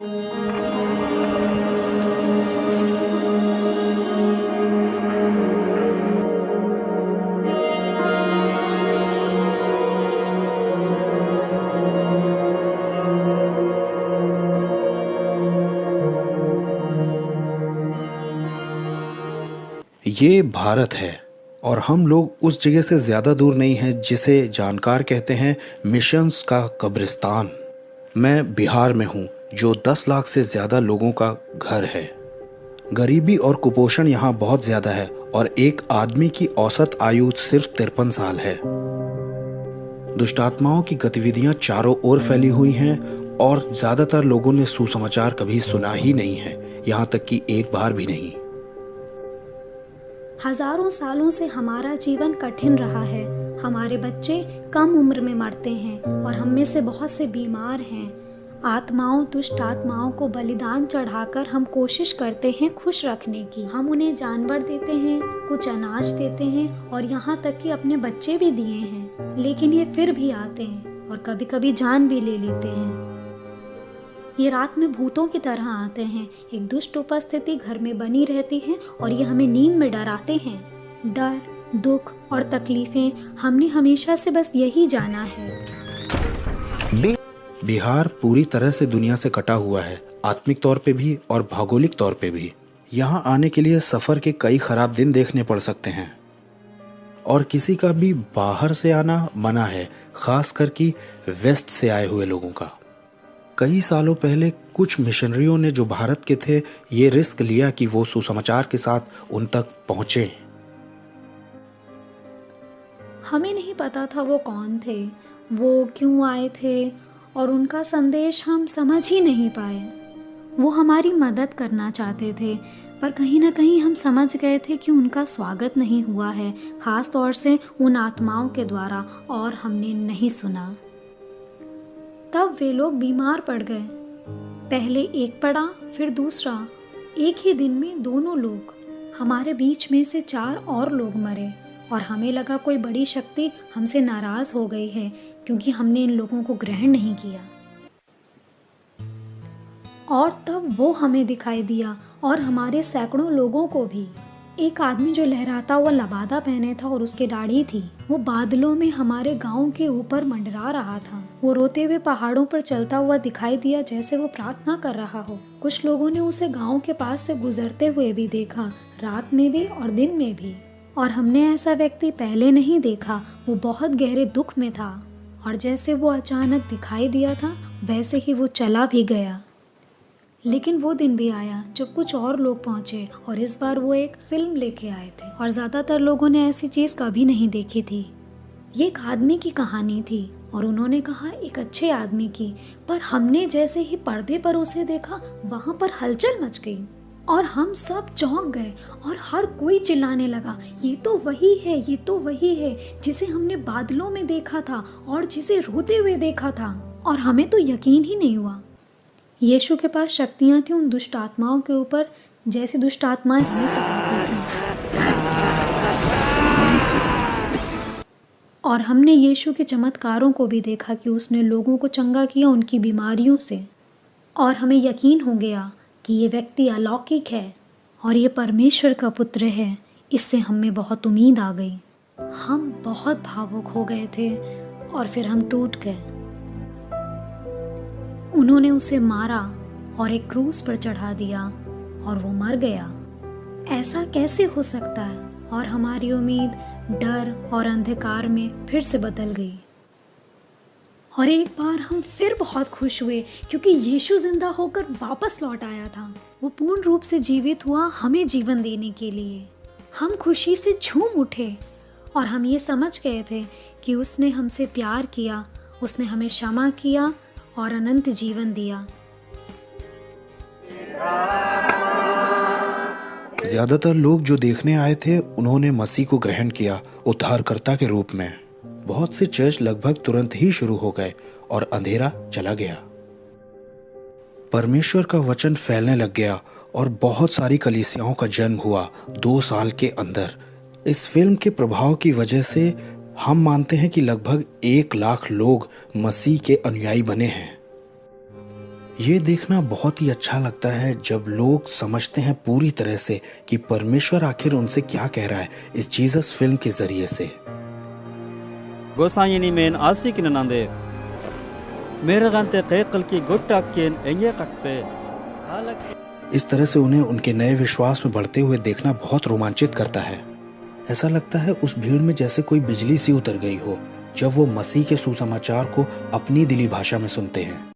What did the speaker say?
ये भारत है और हम लोग उस जगह से ज़्यादा दूर नहीं हैं जिसे जानकार कहते हैं मिशंस का कब्रिस्तान। मैं बिहार में हूँ जो 10 लाख से ज़्यादा लोगों का घर है। गरीबी और कुपोषण यहाँ बहुत ज़्यादा है और एक आदमी की औसत आयु सिर्फ 53 साल है। दुष्टात्माओं की गतिविधियाँ चारों ओर फैली हुई हैं और ज़्यादातर लोगों ने सुसमाचार कभी सुना ही नहीं है, यहाँ तक कि एक बार भी नहीं। हजारों सालों से हमारा जीवन कठिन रहा है। हमारे बच्चे कम उम्र में मरते हैं और हम में से बहुत से बीमार हैं। आत्माओं, दुष्ट आत्माओं को बलिदान चढ़ाकर हम कोशिश करते हैं खुश रखने की। हम उन्हें जानवर देते हैं, कुछ अनाज देते हैं और यहाँ तक कि अपने बच्चे भी दिए हैं, लेकिन ये फिर भी आते हैं और कभी कभी जान भी ले लेते हैं। ये रात में भूतों की तरह आते हैं। एक दुष्ट उपस्थिति घर में बनी रहती है और ये हमें नींद में डराते हैं। डर, दुख और तकलीफें हमने हमेशा से बस यही जाना है। बिहार पूरी तरह से दुनिया से कटा हुआ है, आत्मिक तौर पे भी और भौगोलिक तौर पे भी। यहाँ आने के लिए सफ़र के कई खराब दिन देखने पड़ सकते हैं और किसी का भी बाहर से आना मना है, खास करके वेस्ट से आए हुए लोगों का। कई सालों पहले कुछ मिशनरियों ने जो भारत के थे, ये रिस्क लिया कि वो सुसमाचार के साथ उन तक पहुंचे। हमें नहीं पता था वो कौन थे, वो क्यों आए थे और उनका संदेश हम समझ ही नहीं पाए। वो हमारी मदद करना चाहते थे, पर कहीं ना कहीं हम समझ गए थे कि उनका स्वागत नहीं हुआ है, खास तौर से उन आत्माओं के द्वारा, और हमने नहीं सुना। तब वे लोग बीमार पड़ गए। पहले एक पड़ा, फिर दूसरा। एक ही दिन में दोनों लोग। हमारे बीच में से 4 और लोग मरे और हमें लगा कोई बड़ी शक्ति हमसे नाराज हो गई है क्योंकि हमने इन लोगों को ग्रहण नहीं किया। और तब वो हमें दिखाई दिया और हमारे सैकड़ों लोगों को भी। एक आदमी जो लहराता हुआ लबादा पहने था और उसकी दाढ़ी थी, वो बादलों में हमारे गांव के ऊपर मंडरा रहा था। वो रोते हुए पहाड़ों पर चलता हुआ दिखाई दिया जैसे वो प्रार्थना कर रहा हो। कुछ लोगों ने उसे गांव के पास से गुजरते हुए भी देखा, रात में भी और दिन में भी। और हमने ऐसा व्यक्ति पहले नहीं देखा। वो बहुत गहरे दुख में था और जैसे वो अचानक दिखाई दिया था वैसे ही वो चला भी गया। लेकिन वो दिन भी आया जब कुछ और लोग पहुंचे और इस बार वो एक फिल्म लेके आए थे और ज़्यादातर लोगों ने ऐसी चीज़ कभी नहीं देखी थी। ये एक आदमी की कहानी थी और उन्होंने कहा एक अच्छे आदमी की, पर हमने जैसे ही पर्दे पर उसे देखा वहाँ पर हलचल मच गई और हम सब चौंक गए और हर कोई चिल्लाने लगा, ये तो वही है, ये तो वही है जिसे हमने बादलों में देखा था और जिसे रोते हुए देखा था। और हमें तो यकीन ही नहीं हुआ। यीशु के पास शक्तियाँ थी उन दुष्ट आत्माओं के ऊपर जैसी दुष्ट आत्माएं हमें सताती थीं। और हमने यीशु के चमत्कारों को भी देखा कि उसने लोगों को चंगा किया उनकी बीमारियों से। और हमें यकीन हो गया कि ये व्यक्ति अलौकिक है और ये परमेश्वर का पुत्र है। इससे हमें बहुत उम्मीद आ गई। हम बहुत भावुक हो गए थे और फिर हम टूट गए। उन्होंने उसे मारा और एक क्रूस पर चढ़ा दिया और वो मर गया। ऐसा कैसे हो सकता है? और हमारी उम्मीद डर और अंधकार में फिर से बदल गई। और एक बार हम फिर बहुत खुश हुए क्योंकि यीशु जिंदा होकर वापस लौट आया था। वो पूर्ण रूप से जीवित हुआ हमें जीवन देने के लिए। हम खुशी से झूम उठे और हम ये समझ गए थे कि उसने हमसे प्यार किया, उसने हमें क्षमा किया और अनंत जीवन दिया। ज्यादातर लोग जो देखने आए थे उन्होंने मसीह को ग्रहण किया उद्धारकर्ता के रूप में। बहुत से चर्च लगभग तुरंत ही शुरू हो गए और अंधेरा चला गया। परमेश्वर का वचन फैलने लग गया और बहुत सारी कलीसियाओं का जन्म हुआ 2 साल के अंदर। इस फिल्म के प्रभाव की वजह से हम मानते हैं कि लगभग 1 लाख लोग मसीह के अनुयायी बने हैं। ये देखना बहुत ही अच्छा लगता है जब लोग समझते हैं पूरी तरह से कि परमेश्वर आखिर उनसे क्या कह रहा है इस जीसस फिल्म के जरिए से। गोसाइनी मेन आसिक नंदे मेरे गंते कैकल की गुट्टाकेन एंगे कटपे हालांकि इस तरह से उन्हें उनके नए विश्वास में बढ़ते हुए देखना बहुत रोमांचित करता है। ऐसा लगता है उस भीड़ में जैसे कोई बिजली सी उतर गई हो जब वो मसीह के सुसमाचार को अपनी दिली भाषा में सुनते हैं।